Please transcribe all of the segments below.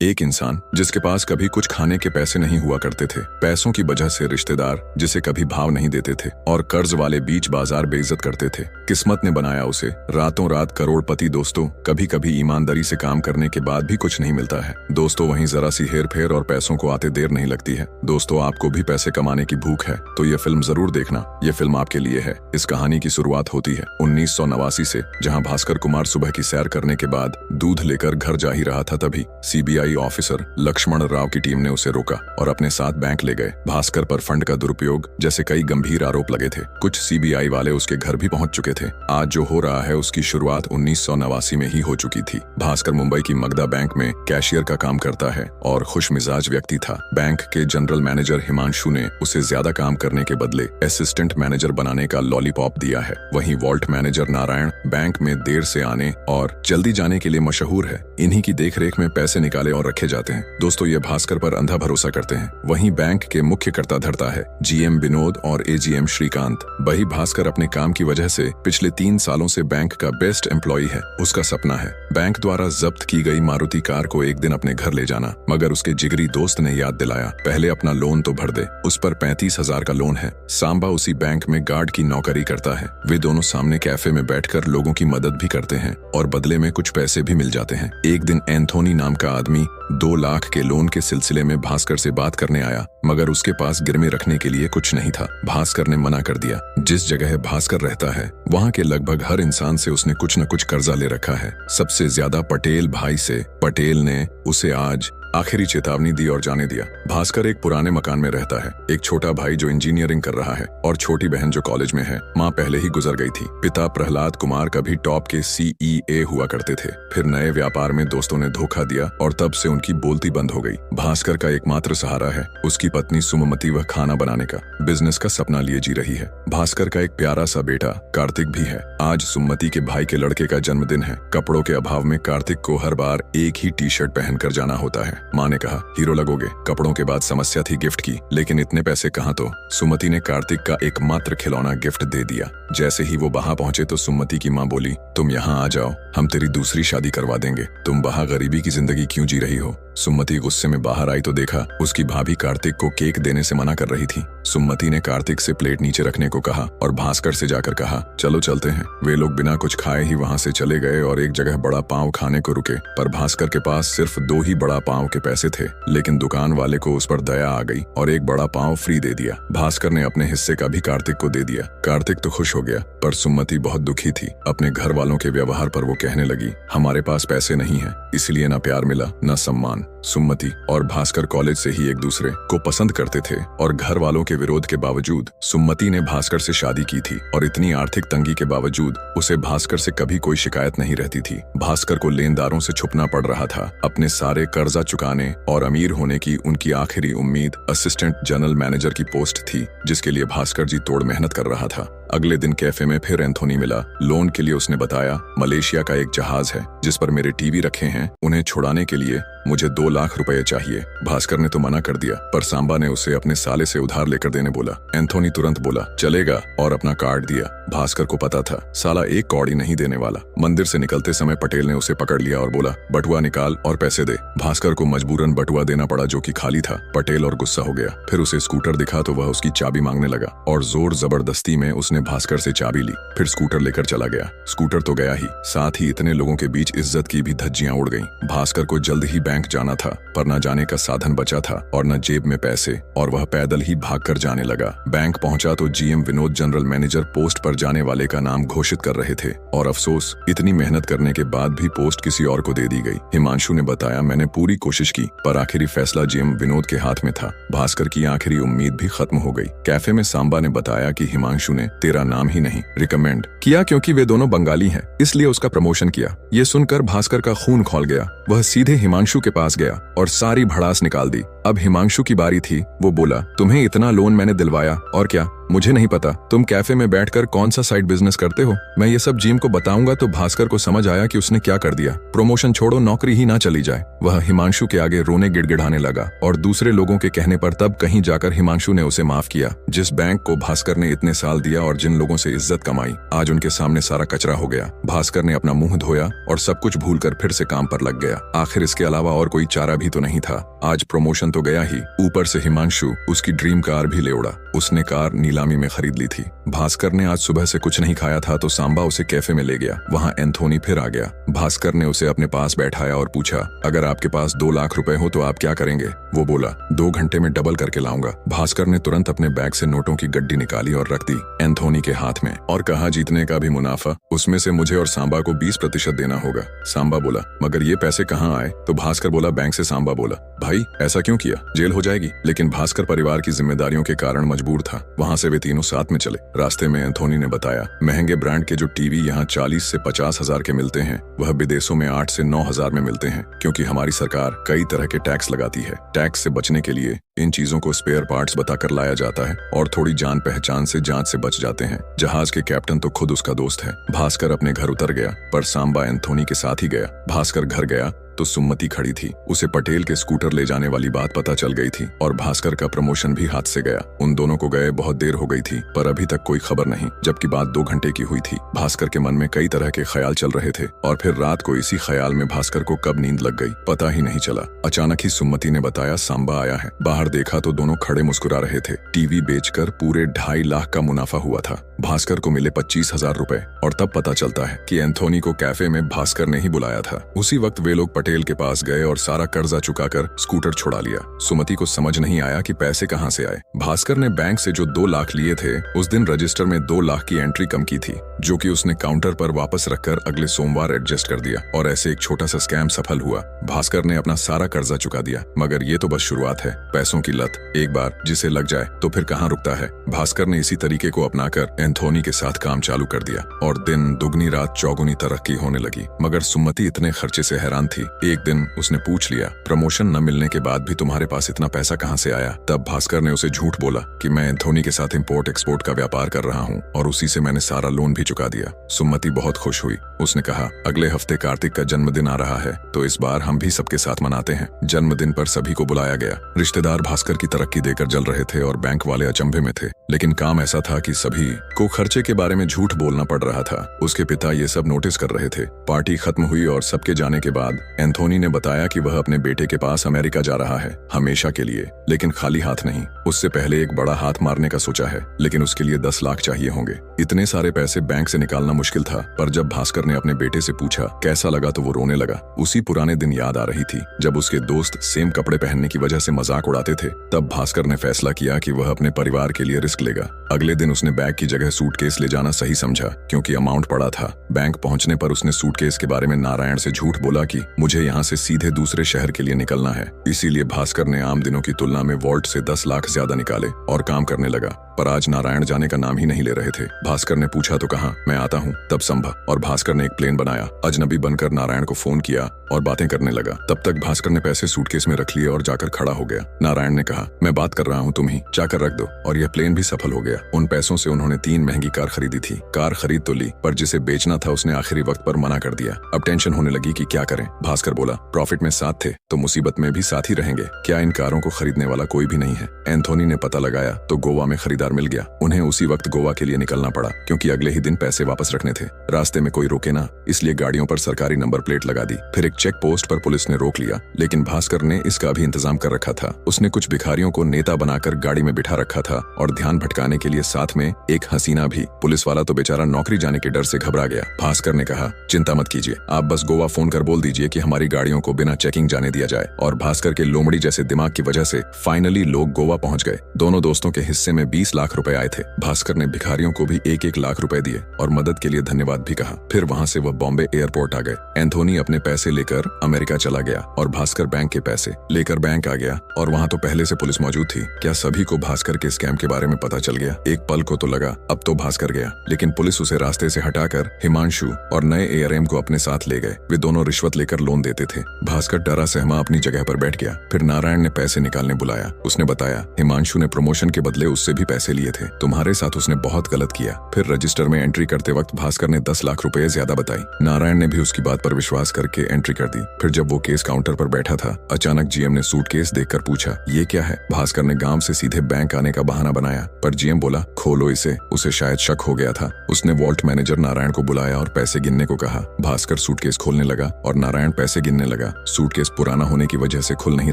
एक इंसान जिसके पास कभी कुछ खाने के पैसे नहीं हुआ करते थे, पैसों की वजह से रिश्तेदार जिसे कभी भाव नहीं देते थे और कर्ज वाले बीच बाजार बेइज्जत करते थे। किस्मत ने बनाया उसे रातों रात करोड़पति। दोस्तों, कभी कभी ईमानदारी से काम करने के बाद भी कुछ नहीं मिलता है। दोस्तों, वहीं जरा सी हेर फेर और पैसों को आते देर नहीं लगती है। दोस्तों, आपको भी पैसे कमाने की भूख है तो ये फिल्म जरूर देखना। ये फिल्म आपके लिए है। इस कहानी की शुरुआत होती है 1989 से, जहाँ भास्कर कुमार सुबह की सैर करने के बाद दूध लेकर घर जा ही रहा था। तभी सीबीआई ऑफिसर लक्ष्मण राव की टीम ने उसे रोका और अपने साथ बैंक ले गए। भास्कर पर फंड का दुरुपयोग जैसे कई गंभीर आरोप लगे थे। कुछ सीबीआई वाले उसके घर भी पहुंच चुके थे। आज जो हो रहा है उसकी शुरुआत 1989 में ही हो चुकी थी। भास्कर मुंबई की मगधा बैंक में कैशियर का काम करता है और खुश मिजाज व्यक्ति था। बैंक के जनरल मैनेजर हिमांशु ने उसे ज्यादा काम करने के बदले असिस्टेंट मैनेजर बनाने का लॉलीपॉप दिया है। वहीं वॉल्ट मैनेजर नारायण बैंक में देर से आने और जल्दी जाने के लिए मशहूर है। इन्हीं की देखरेख में पैसे निकाले और रखे जाते हैं। दोस्तों, ये भास्कर पर अंधा भरोसा करते हैं। वहीं बैंक के मुख्य कर्ता धर्ता है जीएम विनोद और एजीएम श्रीकांत। वही भास्कर अपने काम की वजह से पिछले 3 सालों से बैंक का बेस्ट एम्प्लॉय है। उसका सपना है बैंक द्वारा जब्त की गई मारुति कार को एक दिन अपने घर ले जाना, मगर उसके जिगरी दोस्त ने याद दिलाया, पहले अपना लोन तो भर दे। उस पर 35,000 का लोन है। सांबा उसी बैंक में गार्ड की नौकरी करता है। वे दोनों सामने कैफे में बैठकर लोगों की मदद भी करते हैं और बदले में कुछ पैसे भी मिल जाते हैं। एक दिन एंथोनी नाम का आदमी 2 लाख के लोन के सिलसिले में भास्कर से बात करने आया, मगर उसके पास गिरवी रखने के लिए कुछ नहीं था। भास्कर ने मना कर दिया। जिस जगह भास्कर रहता है वहाँ के लगभग हर इंसान से उसने कुछ न कुछ कर्जा ले रखा है, सबसे ज्यादा पटेल भाई से। पटेल ने उसे आज आखिरी चेतावनी दी और जाने दिया। भास्कर एक पुराने मकान में रहता है। एक छोटा भाई जो इंजीनियरिंग कर रहा है और छोटी बहन जो कॉलेज में है। माँ पहले ही गुजर गई थी। पिता प्रहलाद कुमार कभी टॉप के सीईए हुआ करते थे, फिर नए व्यापार में दोस्तों ने धोखा दिया और तब से उनकी बोलती बंद हो गई। भास्कर का एकमात्र सहारा है उसकी पत्नी सुमति। वह खाना बनाने का बिजनेस का सपना लिए जी रही है। भास्कर का एक प्यारा सा बेटा कार्तिक भी है। आज सुमति के भाई के लड़के का जन्मदिन है। कपड़ों के अभाव में कार्तिक को हर बार एक ही टी शर्ट पहनकर जाना होता है। माँ ने कहा, हीरो लगोगे। कपड़ों के बाद समस्या थी गिफ्ट की, लेकिन इतने पैसे कहाँ। तो सुमति ने कार्तिक का एकमात्र खिलौना गिफ्ट दे दिया। जैसे ही वो वहाँ पहुंचे तो सुमति की माँ बोली, तुम यहाँ आ जाओ, हम तेरी दूसरी शादी करवा देंगे। तुम वहाँ गरीबी की जिंदगी क्यों जी रही हो। सुमति गुस्से में बाहर आई तो देखा उसकी भाभी कार्तिक को केक देने से मना कर रही थी। सुमति ने कार्तिक से प्लेट नीचे रखने को कहा और भास्कर से जाकर कहा, चलो चलते हैं। वे लोग बिना कुछ खाए ही वहाँ से चले गए और एक जगह बड़ा पाव खाने को रुके, पर भास्कर के पास सिर्फ 2 ही बड़ा पाव के पैसे थे। लेकिन दुकान वाले को उस पर दया आ गई और एक बड़ा पाव फ्री दे दिया। भास्कर ने अपने हिस्से का भी कार्तिक को दे दिया। कार्तिक तो खुश हो गया, पर सुमति बहुत दुखी थी। अपने घर वालों के व्यवहार पर वो कहने लगी, हमारे पास पैसे नहीं है, इसलिए न प्यार मिला न सम्मान। सुमति और भास्कर कॉलेज से ही एक दूसरे को पसंद करते थे और घर वालों के विरोध के बावजूद सुमति ने भास्कर से शादी की थी और इतनी आर्थिक तंगी के बावजूद उसे भास्कर से कभी कोई शिकायत नहीं रहती थी। भास्कर को लेनदारों से छुपना पड़ रहा था। अपने सारे कर्जा चुकाने और अमीर होने की उनकी आखिरी उम्मीद असिस्टेंट जनरल मैनेजर की पोस्ट थी, जिसके लिए भास्कर जी तोड़ मेहनत कर रहा था। अगले दिन कैफे में फिर एंथोनी मिला। लोन के लिए उसने बताया, मलेशिया का एक जहाज है जिस पर मेरे टीवी रखे हैं, उन्हें छुड़ाने के लिए मुझे 2 लाख रुपए चाहिए। भास्कर ने तो मना कर दिया, पर सांबा ने उसे अपने साले से उधार लेकर देने बोला। एंथोनी तुरंत बोला, चलेगा, और अपना कार्ड दिया। भास्कर को पता था साला एक कौड़ी नहीं देने वाला। मंदिर से निकलते समय पटेल ने उसे पकड़ लिया और बोला, बटुआ निकाल और पैसे दे। भास्कर को मजबूरन बटुआ देना पड़ा जो कि खाली था। पटेल और गुस्सा हो गया। फिर उसे स्कूटर दिखा तो वह उसकी चाबी मांगने लगा और जोर जबरदस्ती में उसने भास्कर से चाबी ली। फिर स्कूटर लेकर चला गया। स्कूटर तो गया ही, साथ ही इतने लोगों के बीच इज्जत की भी धज्जियां उड़ गईं। भास्कर को जल्द ही बैंक जाना था, पर न जाने का साधन बचा था और न जेब में पैसे, और वह पैदल ही भागकर जाने लगा। बैंक पहुंचा तो GM Vinod general manager post पर जाने वाले का नाम घोषित कर रहे थे और अफसोस, इतनी मेहनत करने के बाद भी पोस्ट किसी और को दे दी गई। हिमांशु ने बताया, मैंने पूरी कोशिश की, पर आखिरी फैसला जीएम विनोद के हाथ में था। भास्कर की आखिरी उम्मीद भी खत्म हो गई। कैफे में सांबा ने बताया कि हिमांशु ने तेरा नाम ही नहीं रिकमेंड किया, क्योंकि वे दोनों बंगाली हैं, इसलिए उसका प्रमोशन किया। ये सुनकर भास्कर का खून खौल गया। वह सीधे हिमांशु के पास गया और सारी भड़ास निकाल दी। अब हिमांशु की बारी थी। वो बोला, तुम्हें इतना लोन मैंने दिलवाया और क्या, मुझे नहीं पता तुम कैफे में बैठकर कौन सा साइड बिजनेस करते हो। मैं ये सब जिम को बताऊंगा। तो भास्कर को समझ आया कि उसने क्या कर दिया। प्रमोशन छोड़ो, नौकरी ही ना चली जाए। वह हिमांशु के आगे रोने गिड़गिड़ाने लगा और दूसरे लोगों के कहने पर तब कहीं जाकर हिमांशु ने उसे माफ किया। जिस बैंक को भास्कर ने इतने साल दिया और जिन लोगों से इज्जत कमाई, आज उन्हें किचन के सामने सारा कचरा हो गया। भास्कर ने अपना मुंह धोया और सब कुछ भूलकर फिर से काम पर लग गया। आखिर इसके अलावा और कोई चारा भी तो नहीं था। आज प्रमोशन तो गया ही, ऊपर से हिमांशु उसकी ड्रीम कार भी ले उड़ा। उसने कार नीलामी में खरीद ली थी। भास्कर ने आज सुबह से कुछ नहीं खाया था तो सांबा उसे कैफे में ले गया। वहाँ एंथोनी फिर आ गया। भास्कर ने उसे अपने पास बैठाया और पूछा, अगर आपके पास 2 लाख रुपए हो तो आप क्या करेंगे? वो बोला, 2 घंटे में डबल करके लाऊंगा। भास्कर ने तुरंत अपने बैग से नोटों की गड्डी निकाली और रख दी एंथोनी के हाथ में और कहा, जीतने का भी मुनाफा, उसमें से मुझे और सांबा को 20% देना होगा। सांबा बोला, मगर ये पैसे कहाँ आए? तो भास्कर बोला, बैंक से। सांबा बोला, भाई ऐसा क्यों किया? जेल हो जाएगी। लेकिन भास्कर परिवार की जिम्मेदारियों के कारण मजबूर था। वहाँ से वे तीनों साथ में चले। रास्ते में एंथोनी ने बताया, महंगे ब्रांड के जो टीवी यहाँ 40 से 50 हजार के मिलते हैं, वह विदेशों में 8 से 9 हजार में मिलते हैं, क्योंकि हमारी सरकार कई तरह के टैक्स लगाती है। टैक्स से बचने के लिए इन चीजों को स्पेयर पार्ट्स बताकर लाया जाता है और थोड़ी जान पहचान से जांच से बच जाते हैं। जहाज के कैप्टन तो खुद उसका दोस्त है। भास्कर अपने घर उतर गया, पर सांबा एंथोनी के साथ ही गया। भास्कर घर गया तो सुमति खड़ी थी। उसे पटेल के स्कूटर ले जाने वाली बात पता चल गई थी और भास्कर का प्रमोशन भी हाथ से गया। उन दोनों को गए बहुत देर हो गई थी, पर अभी तक कोई खबर नहीं, जबकि बात 2 घंटे की हुई थी। भास्कर के मन में कई तरह के ख्याल चल रहे थे और फिर रात को इसी ख्याल में भास्कर को कब नींद लग गई पता ही नहीं चला। अचानक ही सुमति ने बताया, सांबा आया है। बाहर देखा तो दोनों खड़े मुस्कुरा रहे थे। टीवी बेचकर पूरे 2.5 लाख का मुनाफा हुआ था। भास्कर को मिले 25,000 रुपए और तब पता चलता है कि एंथोनी को कैफे में भास्कर ने ही बुलाया था। उसी वक्त वे लोग पटेल के पास गए और सारा कर्जा चुकाकर स्कूटर छुड़ा लिया। सुमति को समझ नहीं आया कि पैसे कहां से आए। भास्कर ने बैंक से जो 2 लाख लिए थे, उस दिन रजिस्टर में 2 लाख की एंट्री कम की थी, जो कि उसने काउंटर पर वापस रखकर अगले सोमवार एडजस्ट कर दिया और ऐसे एक छोटा सा स्कैम सफल हुआ। भास्कर ने अपना सारा कर्जा चुका दिया। मगर ये तो बस शुरुआत है। पैसों की लत एक बार जिसे लग जाए तो फिर कहाँ रुकता है। भास्कर ने इसी तरीके को अपनाकर एंथोनी के साथ काम चालू कर दिया और दिन दुगनी रात चौगुनी तरक्की होने लगी। मगर सुमति इतने खर्चे से हैरान थी। एक दिन उसने पूछ लिया, प्रमोशन न मिलने के बाद भी तुम्हारे पास इतना पैसा कहाँ से आया? तब भास्कर ने उसे झूठ बोला कि मैं एंथोनी के साथ इंपोर्ट एक्सपोर्ट का व्यापार कर रहा हूँ और उसी से मैंने सारा लोन भी चुका दिया। सुमति बहुत खुश हुई। उसने कहा, अगले हफ्ते कार्तिक का जन्मदिन आ रहा है तो इस बार हम भी सबके साथ मनाते हैं। जन्मदिन पर सभी को बुलाया गया। रिश्तेदार भास्कर की तरक्की देकर जल रहे थे और बैंक वाले अचंभे में थे। लेकिन काम ऐसा था कि सभी को खर्चे के बारे में झूठ बोलना पड़ रहा था। उसके पिता ये सब नोटिस कर रहे थे। पार्टी खत्म हुई और सबके जाने के बाद एंथोनी ने बताया कि वह अपने बेटे के पास अमेरिका जा रहा है, हमेशा के लिए, लेकिन खाली हाथ नहीं। उससे पहले एक बड़ा हाथ मारने का सोचा है, लेकिन उसके लिए 10 लाख चाहिए होंगे। इतने सारे पैसे बैंक से निकालना मुश्किल था, पर जब भास्कर ने अपने बेटे से पूछा कैसा लगा तो वो रोने लगा। उसी पुराने दिन याद आ रही थी जब उसके दोस्त सेम कपड़े पहनने की वजह से मजाक उड़ाते थे। तब भास्कर ने फैसला किया कि वह अपने परिवार के लिए रिस्क लेगा। अगले दिन उसने बैग की जगह सूटकेस ले जाना सही समझा, क्योंकि अमाउंट पड़ा था। बैंक पहुंचने पर उसने सूटकेस के बारे में नारायण से झूठ बोला कि मुझे यहाँ से सीधे दूसरे शहर के लिए निकलना है। इसीलिए भास्कर ने आम दिनों की तुलना में वॉल्ट से 10 लाख ज्यादा निकाले और काम करने लगा। पर आज नारायण जाने का नाम ही नहीं ले रहे थे। भास्कर ने पूछा तो कहा, मैं आता हूँ। तब संभा और भास्कर ने एक प्लेन बनाया। अजनबी बनकर नारायण को फोन किया और बातें करने लगा। तब तक भास्कर ने पैसे सूटकेस में रख लिए और जाकर खड़ा हो गया। नारायण ने कहा, मैं बात कर रहा हूँ, तुम ही जाकर रख दो। और यह प्लेन भी सफल हो गया। उन पैसों से उन्होंने 3 महंगी कार खरीदी थी। कार खरीद तो ली, पर जिसे बेचना था उसने आखिरी वक्त पर मना कर दिया। अब टेंशन होने लगी कि क्या करें। भास्कर बोला, प्रॉफिट में साथ थे तो मुसीबत में भी साथ ही रहेंगे। क्या इन कारों को खरीदने वाला कोई भी नहीं है? एंथोनी ने पता लगाया तो गोवा में खरीदार मिल गया। उन्हें उसी वक्त गोवा के लिए निकलना पड़ा, क्योंकि अगले ही दिन पैसे वापस रखने थे। रास्ते में कोई रोके ना, इसलिए गाड़ियों पर सरकारी नंबर प्लेट लगा दी। फिर एक चेक पोस्ट पर पुलिस ने रोक लिया, लेकिन भास्कर ने इसका भी इंतजाम कर रखा था। उसने कुछ भिखारियों को नेता बनाकर गाड़ी में बिठा रखा था और ध्यान भटकाने के लिए साथ में एक हसीना भी। पुलिस वाला तो बेचारा नौकरी जाने के डर से घबरा गया। भास्कर ने कहा, चिंता मत कीजिए, आप बस गोवा फोन कर बोल दीजिए कि हमारी गाड़ियों को बिना चेकिंग जाने दिया जाए। और भास्कर के लोमड़ी जैसे दिमाग की वजह से फाइनली लोग गोवा पहुंच गए। दोनों दोस्तों के हिस्से में 20 लाख रुपए आए थे। भास्कर ने भिखारियों को भी 1-1 लाख रुपए दिए और मदद के लिए धन्यवाद भी कहा। फिर वहां से वह बॉम्बे एयरपोर्ट आ गए। एंथोनी अपने पैसे लेकर अमेरिका चला गया और भास्कर बैंक के पैसे लेकर बैंक आ गया। और वहां तो पहले से पुलिस मौजूद थी। क्या सभी को भास्कर के स्कैम के बारे में पता चल गया? एक पल को तो लगा अब तो भास्कर गया, लेकिन पुलिस उसे रास्ते से हटाकर हिमांशु और नए एआरएम को अपने साथ ले गए। वे दोनों रिश्वत लेकर लोन देते थे। भास्कर डरा सहमा अपनी जगह पर बैठ गया। फिर नारायण ने पैसे निकालने बुलाया। उसने बताया हिमांशु ने प्रमोशन के बदले उससे भी पैसे पैसे लिए थे। तुम्हारे साथ उसने बहुत गलत किया। फिर रजिस्टर में एंट्री करते वक्त भास्कर ने 10 लाख रुपए ज्यादा बताई। नारायण ने भी उसकी बात पर विश्वास करके एंट्री कर दी। फिर जब वो केस काउंटर पर बैठा था, अचानक जीएम ने सूटकेस देखकर पूछा, ये क्या है? भास्कर ने गांव से सीधे बैंक आने का बहाना बनाया, पर जीएम बोला, खोलो इसे। उसे शायद शक हो गया था। उसने वॉल्ट मैनेजर नारायण को बुलाया और पैसे गिनने को कहा। भास्कर सूटकेस खोलने लगा और नारायण पैसे गिनने लगा। सूटकेस पुराना होने की वजह से खुल नहीं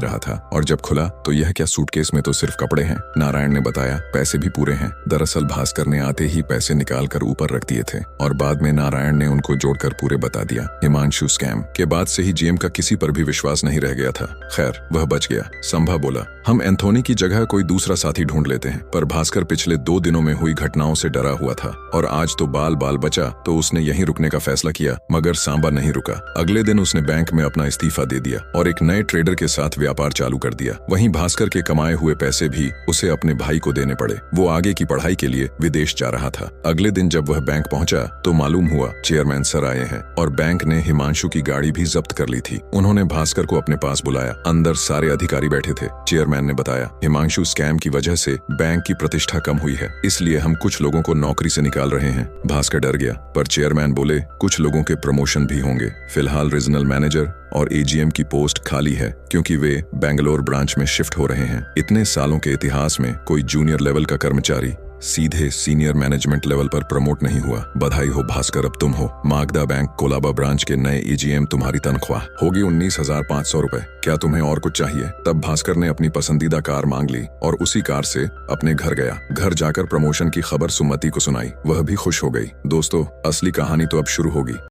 रहा था, और जब खुला तो यह क्या, सूटकेस में तो सिर्फ कपड़े हैं। नारायण ने बताया, पैसे भी पूरे हैं। दरअसल भास्कर ने आते ही पैसे निकाल कर ऊपर रख दिए थे और बाद में नारायण ने उनको जोड़कर पूरे बता दिया। हिमांशु स्कैम के बाद से ही जीएम का किसी पर भी विश्वास नहीं रह गया था। खैर, वह बच गया। संभा बोला, हम एंथोनी की जगह कोई दूसरा साथी ढूंढ लेते हैं। पर भास्कर पिछले 2 दिनों में हुई घटनाओं से डरा हुआ था और आज तो बाल बाल बचा, तो उसने यहीं रुकने का फैसला किया। मगर सांबा नहीं रुका। अगले दिन उसने बैंक में अपना इस्तीफा दे दिया और एक नए ट्रेडर के साथ व्यापार चालू कर दिया। वहीं भास्कर के कमाए हुए पैसे भी उसे अपने भाई को देने पड़े। वो आगे की पढ़ाई के लिए विदेश जा रहा था। अगले दिन जब वह बैंक पहुंचा तो मालूम हुआ चेयरमैन सर आए हैं और बैंक ने हिमांशु की गाड़ी भी जब्त कर ली थी। उन्होंने भास्कर को अपने पास बुलाया। अंदर सारे अधिकारी बैठे थे। चेयरमैन ने बताया, हिमांशु स्कैम की वजह से बैंक की प्रतिष्ठा कम हुई है, इसलिए हम कुछ लोगों को नौकरी से निकाल रहे हैं। भास्कर डर गया, पर चेयरमैन बोले, कुछ लोगों के प्रमोशन भी होंगे। फिलहाल रीजनल मैनेजर और एजीएम की पोस्ट खाली है क्योंकि वे बेंगलोर ब्रांच में शिफ्ट हो रहे हैं। इतने सालों के इतिहास में कोई जूनियर लेवल का कर्मचारी सीधे सीनियर मैनेजमेंट लेवल पर प्रमोट नहीं हुआ। बधाई हो भास्कर, अब तुम हो मागदा बैंक कोलाबा ब्रांच के नए एजीएम। तुम्हारी तनख्वाह होगी 19,500 रुपए। क्या तुम्हें और कुछ चाहिए? तब भास्कर ने अपनी पसंदीदा कार मांग ली और उसी कार से अपने घर गया। घर जाकर प्रमोशन की खबर सुमति को सुनाई। वह भी खुश हो गई। दोस्तों, असली कहानी तो अब शुरू होगी।